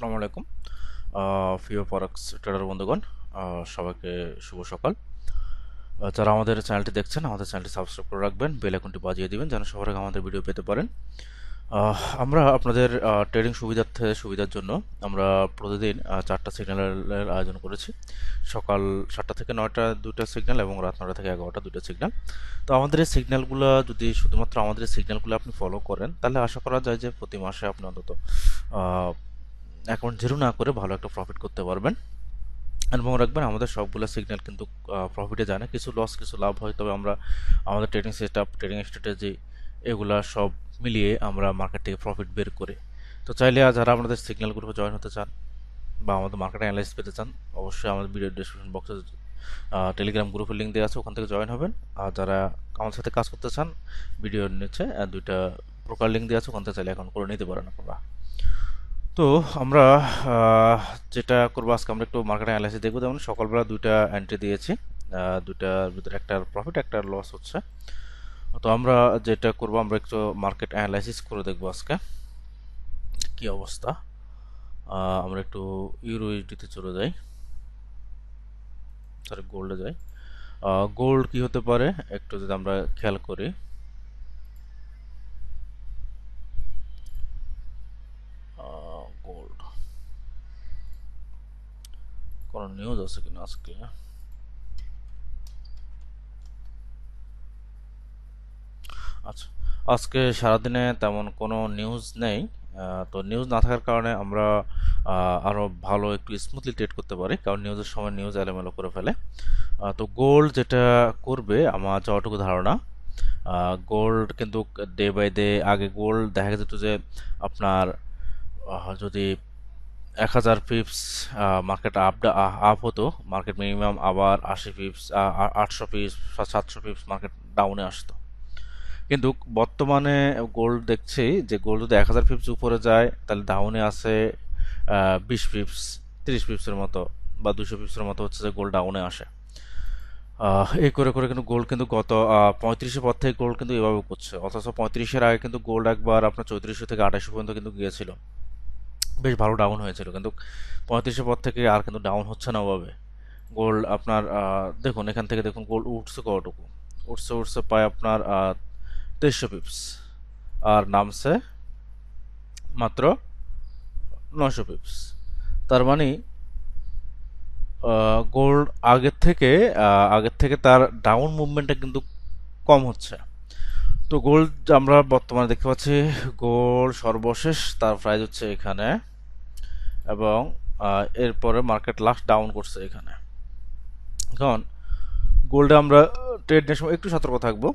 আসসালামু আলাইকুম প্রিয় ফরেক্স ট্রেডার বন্ধুগণ, সবাইকে শুভ সকাল। যারা আমাদের চ্যানেলটি দেখছেন, আমাদের চ্যানেলটি সাবস্ক্রাইব করে রাখবেন, বেল আইকনটি বাজিয়ে দিবেন যেন সবার আগে আমাদের ভিডিও পেতে পারেন। আমরা আপনাদের ট্রেডিং সুবিধার জন্য আমরা প্রতিদিন 4টা সিগন্যালের আয়োজন করেছি। সকাল 7টা থেকে 9টা 2টা সিগন্যাল এবং রাত 9টা থেকে 11টা 2টা সিগন্যাল। তো আমাদের এই সিগন্যালগুলো যদি শুধুমাত্র আমাদের এই সিগন্যালগুলো আপনি ফলো করেন, তাহলে আশা করা যায় যে প্রতি মাসে আপনি অন্তত অ্যাকাউন্ট জিরো না করে ভালো একটা প্রফিট করতে পারবেন। এবং রাখবেন, আমাদের সবগুলো সিগন্যাল কিন্তু প্রফিটে যায় না, কিছু লস কিছু লাভ হয়। তবে আমরা আমাদের ট্রেডিং সেটআপ, ট্রেডিং স্ট্র্যাটেজি এগুলা সব মিলিয়ে আমরা মার্কেট থেকে প্রফিট বের করি। তো চাইলে যারা আমাদের সিগন্যাল গ্রুপে জয়েন হতে চান বা আমাদের মার্কেট অ্যানালাইসিস পেতে চান, অবশ্যই আমাদের ভিডিও ডেসক্রিপশন বক্সে টেলিগ্রাম গ্রুপের লিঙ্ক দেওয়া আছে, ওখান থেকে জয়েন হবেন। আর যারা আমার সাথে কাজ করতে চান, ভিডিওর নিচে দুইটা প্রকার লিঙ্ক দেওয়া আছে, ওখান থেকে চাইলে অ্যাকাউন্ট করে নিতে পারেন আপনারা। তো আমরা যেটা করবো আজকে, আমরা একটু মার্কেট অ্যানালাইসিস দেখবো। যেমন সকালবেলা দুইটা এন্ট্রি দিয়েছি, দুইটার ভিতরে একটার প্রফিট একটার লস হচ্ছে। তো আমরা যেটা করবো, আমরা একটু মার্কেট অ্যানালাইসিস করে দেখবো আজকে কি অবস্থা। আমরা একটু ইউরোইডিতে চলে যাই, সরি গোল্ডে যাই। গোল্ড কি হতে পারে একটু যদি আমরা খেয়াল করি। গোল্ড কোনো নিউজ আছে কিনা আজকে? আচ্ছা, আজকে সারাদিনে তেমন কোনো নিউজ নেই। তো নিউজ না থাকার কারণে আমরা আরও ভালো একটু স্মুথলি ট্রেড করতে পারি, কারণ নিউজের সময় নিউজ এলোমেলো করে ফেলে। তো গোল্ড যেটা করবে আমার যতটুকু ধারণা, গোল্ড কিন্তু ডে বাই ডে, আগে গোল্ড দেখা যেত যে আপনার যদি 1000 পিপস মার্কেট আপ হতো, মার্কেট মিনিমাম আবার 80 পিপস, 800 পিপস, 700 পিপস মার্কেট ডাউনে আসতো। কিন্তু বর্তমানে গোল্ড দেখছি যে গোল্ড যদি 1000 পিপস উপরে যায়, তাহলে ডাউনে আছে 20 পিপস, 30 পিপসের মতো বা 200 পিপসের মতো হচ্ছে যে গোল্ড ডাউনে আসে। এই করে করে কিন্তু গোল্ড কিন্তু গত 35-এর পর থেকে গোল্ড কিন্তু এভাবে করছে। অথচ 35-এর আগে কিন্তু গোল্ড একবার আপনার 3400 থেকে 2800 পর্যন্ত কিন্তু গিয়েছিল, বেশ ভালো ডাউন হয়েছিল। কিন্তু 35-এর পর থেকে আর কিন্তু ডাউন হচ্ছে না ওভাবে। গোল্ড আপনার দেখুন, এখান থেকে দেখুন গোল্ড উঠছে কতটুকু, উঠছে উঠছে পায় আপনার 2300 পিপস, আর নামছে মাত্র 900 পিপস। তার মানে গোল্ড আগের থেকে তার ডাউন মুভমেন্টটা কিন্তু কম হচ্ছে। তো গোল্ড আমরা বর্তমানে দেখতে পাচ্ছি, গোল্ড সর্বশেষ তার প্রাইস হচ্ছে এখানে, এবং এরপরে মার্কেট লাস্ট ডাউন করছে এখানে। এখন গোল্ডে আমরা ট্রেড নেওয়ার সময় একটু সতর্ক থাকবো।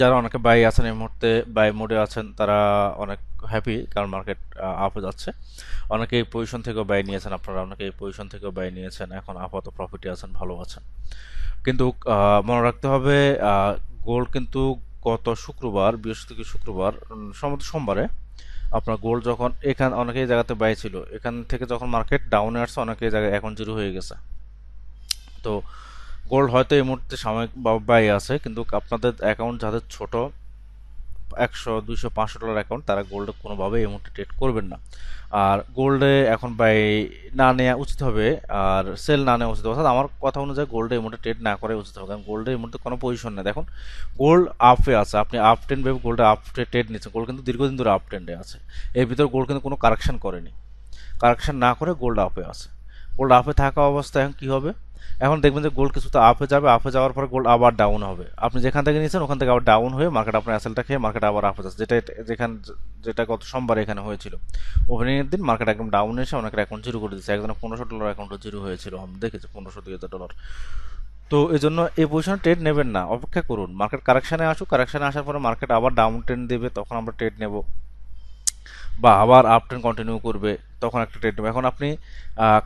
যারা অনেকে বাই আছেন, এই মুহূর্তে বাই মোডে আছেন, তারা অনেক হ্যাপি, কারণ মার্কেট আপে যাচ্ছে। অনেকে এই পজিশন থেকেও বাই নিয়েছেন, আপনারা অনেকে এই পজিশন থেকেও বাই নিয়েছেন, এখন আপাতত প্রফিটে আছেন, ভালো আছেন। কিন্তু মনে রাখতে হবে, গোল্ড কিন্তু গত শুক্রবার, বৃহস্পতি শুক্রবার, সম্ভবত সোমবারে আপনার গোল্ড যখন অনেকে এই জায়গাতে বাই ছিল, এখান থেকে যখন মার্কেট ডাউনে আসছে, অনেকে এই জায়গায় এখন জিরো হয়ে গেছে। তো গোল্ড হয়তো এই মুহূর্তে সাময়িক বাই আছে, কিন্তু আপনাদের অ্যাকাউন্ট যাদের ছোট, 100, 200, $500 অ্যাকাউন্ট, তারা গোল্ডে কোনোভাবে এই মুহূর্তে ট্রেড করবেন না। আর গোল্ডে এখন বাই না নেওয়া উচিত হবে, আর সেল না নেওয়া উচিত হবে। অর্থাৎ আমার কথা অনুযায়ী গোল্ডে এই মুহূর্তে ট্রেড না করা উচিত হবে, কারণ গোল্ডে এই মুহূর্তে কোনো পজিশন নেই। দেখুন, গোল্ড আপে আছে, আপনি আপ ট্রেন্ড ভেবে গোল্ডে আপ ট্রেড নিচ্ছেন। গোল্ড কিন্তু দীর্ঘদিন ধরে আপ ট্রেন্ডে আছে, এর ভিতর গোল্ড কিন্তু কোনো কারেকশন করেনি। কারেকশন না করে গোল্ড আপে আছে। গোল্ড আপে থাকা অবস্থায় এখন কী হবে? এখন দেখবেন যে গোল্ড কিছুটা আপে যাবে, আপে যাওয়ার পরে গোল্ড আবার ডাউন হবে। আপনি যেখান থেকে নিয়েছেন ওখান থেকে আবার ডাউন হয়ে মার্কেট আপনার অ্যাসেলটা খেয়ে মার্কেট আবার আপে যাচ্ছে, যেটা গত সোমবার এখানে হয়েছিল। ওপেনিংয়ের দিন মার্কেট একদম ডাউন এসে অনেকের অ্যাকাউন্ট জিরো করে দিচ্ছে। একজনের $1500 অ্যাকাউন্টও জিরো হয়েছিল, আমি দেখেছি, $1500-2000। তো এই জন্য এই পজিশনে ট্রেড নেবেন না, অপেক্ষা করুন মার্কেট কারেকশানে আসুক। কারেকশানে আসার পরে মার্কেট আবার ডাউন ট্রেন্ড দেবে, তখন আমরা ট্রেড নেব, বা আবার আপ ট্রেন্ড কন্টিনিউ করবে, তখন একটা ট্রেড নেবে। এখন আপনি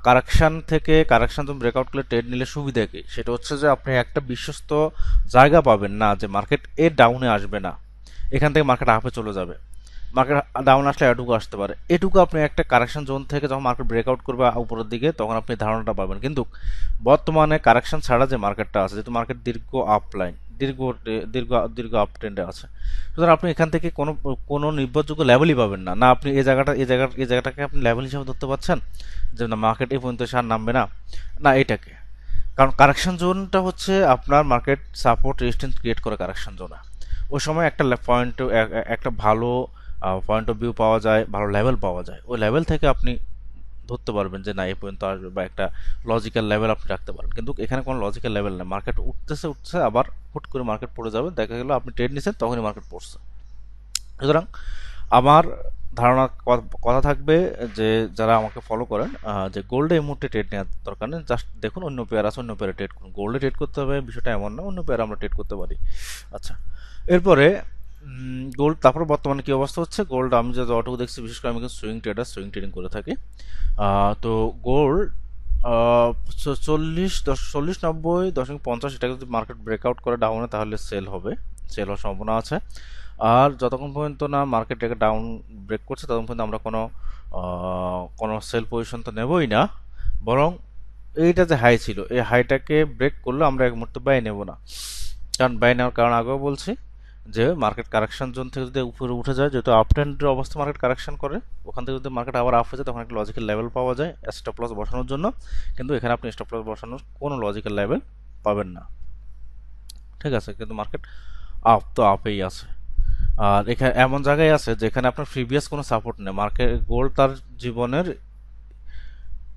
কারেকশান তুমি ব্রেকআউট করলে ট্রেড নিলে সুবিধা কি? সেটা হচ্ছে যে আপনি একটা বিশ্বস্ত জায়গা পাবেন না যে মার্কেট ডাউনে আসবে না, এখান থেকে মার্কেট আপে চলে যাবে। মার্কেট ডাউন আসলে এটুকু আসতে পারে, এটুকু আপনি একটা কারেকশন জোন থেকে যখন মার্কেট ব্রেকআউট করবে উপরের দিকে, তখন আপনি ধারণাটা পাবেন। কিন্তু বর্তমানে কারেকশন ছাড়া যে মার্কেটটা আছে, যেহেতু মার্কেট দীর্ঘ আপলাইন, দীর্ঘ দীর্ঘ দীর্ঘ আপ ট্রেন্ডে আছে। সুতরাং আপনি এখান থেকে কোনো নির্ভরযোগ্য লেভেলই পাবেন না। না আপনি এই জায়গাটাকে আপনি লেভেল হিসাবে ধরতে পারছেন যে না মার্কেট এই পর্যন্ত সার নামবে না, না এটাকে। কারণ কারেকশন জোনটা হচ্ছে আপনার মার্কেট সাপোর্ট রেজিস্ট্যান্স ক্রিয়েট করে কারেকশন জোনে। ওই সময় একটা পয়েন্ট, একটা ভালো পয়েন্ট অফ ভিউ পাওয়া যায়, ভালো লেভেল পাওয়া যায়। ওই লেভেল থেকে আপনি ধরতে পারবেন যে না এই পর্যন্ত আসবে, বা একটা লজিক্যাল লেভেল আপনি রাখতে পারেন। কিন্তু এখানে কোনো লজিক্যাল লেভেল নেই, মার্কেট উঠতেছে উঠছে আবার হুট করে মার্কেট পড়ে যাবে, দেখা গেল আপনি ট্রেড নিছেন তখনই মার্কেট পড়ছে। সুতরাং আমার ধারণা কথা থাকবে যে যারা আমাকে ফলো করেন, যে গোল্ডে এই মুহূর্তে ট্রেড নেওয়ার দরকার নেই, জাস্ট দেখুন অন্য পেয়ার আছে, অন্য পেয়ারে ট্রেড করুন। গোল্ডে ট্রেড করতে হবে বিষয়টা এমন না, অন্য পেয়ারে আমরা ট্রেড করতে পারি। আচ্ছা, এরপরে গোল্ড, তারপরে বর্তমানে কি অবস্থা হচ্ছে গোল্ড, আমি যতটুকু দেখছি, বিশেষ করে আমি কিন্তু সুইং ট্রেডার, সুইং ট্রেডিং করে থাকি। তো গোল্ড 40, 90.50 এটা যদি মার্কেট ব্রেকআউট করে ডাউনে, তাহলে সেল হবে, সেল হওয়ার সম্ভাবনা আছে। আর যতক্ষণ পর্যন্ত না মার্কেট এটাকে ডাউন ব্রেক করছে, ততক্ষণ পর্যন্ত আমরা কোনো সেল পজিশন তো নেবই না, বরং এইটা যে হাই ছিল এই হাইটাকে ব্রেক করলে আমরা এক মুহূর্তে বাই নেব না। কারণ বাই নেওয়ার কারণ আগেও বলছি যে মার্কেট কারেকশন জোন থেকে যদি উপরে উঠে যায়, যেহেতু আপ ট্রেন্ডের অবস্থা মার্কেট কারেকশন করে, ওখান থেকে যদি মার্কেট আবার আপ হয়ে যায় তখন একটা লজিক্যাল লেভেল পাওয়া যায় স্টপ লস বসানোর জন্য। কিন্তু এখানে আপনি স্টপ লস বসানোর কোনো লজিক্যাল লেভেল পাবেন না, ঠিক আছে। কিন্তু মার্কেট আপ তো আপেই আছে। আর এখানে এমন জায়গায় আছে যেখানে আপনার প্রিভিয়াস কোনো সাপোর্ট নেই, মার্কেট গোল্ড তার জীবনের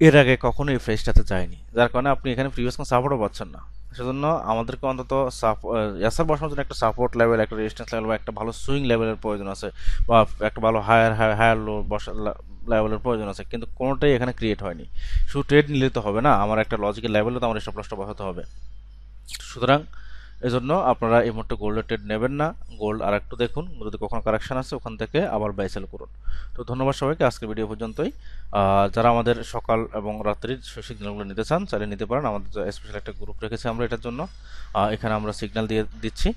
এর আগে কখনো এই ফ্রেজটাতে যায়নি, যার কারণে আপনি এখানে প্রিভিয়াস কোনো সাপোর্টও পাচ্ছেন না। সেজন্য আমাদেরকে অন্তত এসআর বসানোর জন্য একটা সাপোর্ট লেভেল, একটা রেজিস্ট্যান্স লেভেল, বা একটা ভালো সুইং লেভেলের প্রয়োজন আছে, বা একটা ভালো হায়ার লো বসা লেভেলের প্রয়োজন আছে, কিন্তু কোনোটাই এখানে ক্রিয়েট হয়নি। শুধু ট্রেড নিলে তো হবে না, আমার একটা লজিক্যাল লেভেলে তো আমার স্টপ লসটা বসাতে হবে। সুতরাং এজন্য আপনারা এই মুহূর্তে গোল্ডের ট্রেড নেবেন না। গোল্ড আর একটু দেখুন, যদি কখনো কারেকশন আসে ওখান থেকে আবার বাই সেল করুন। তো ধন্যবাদ সবাইকে, আজকের ভিডিও পর্যন্তই। যারা আমাদের সকাল এবং রাত্রির সিগন্যালগুলো নিতে চান চাইলে নিতে পারেন, আমাদের স্পেশাল একটা গ্রুপ রেখেছি আমরা এটার জন্য। এখানে আমরা সিগন্যাল দিয়ে দিচ্ছি,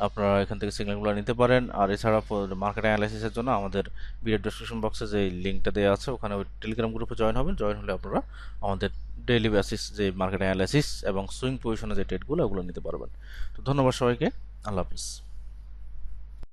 আপনারা এখান থেকে সিগন্যালগুলো নিতে পারেন। আর এছাড়া মার্কেট অ্যানালাইসিসের জন্য আমাদের ভিডিও ডেসক্রিপশন বক্সে যে লিঙ্কটা দেওয়া আছে, ওখানে ওই টেলিগ্রাম গ্রুপে জয়েন হবেন। জয়েন হলে আপনারা আমাদের ডেইলি বেসিস যে মার্কেট অ্যানালাইসিস এবং সুইং পজিশনে যে ট্রেডগুলো ওগুলো নিতে পারবেন। তো ধন্যবাদ সবাইকে, আল্লাহ হাফিজ।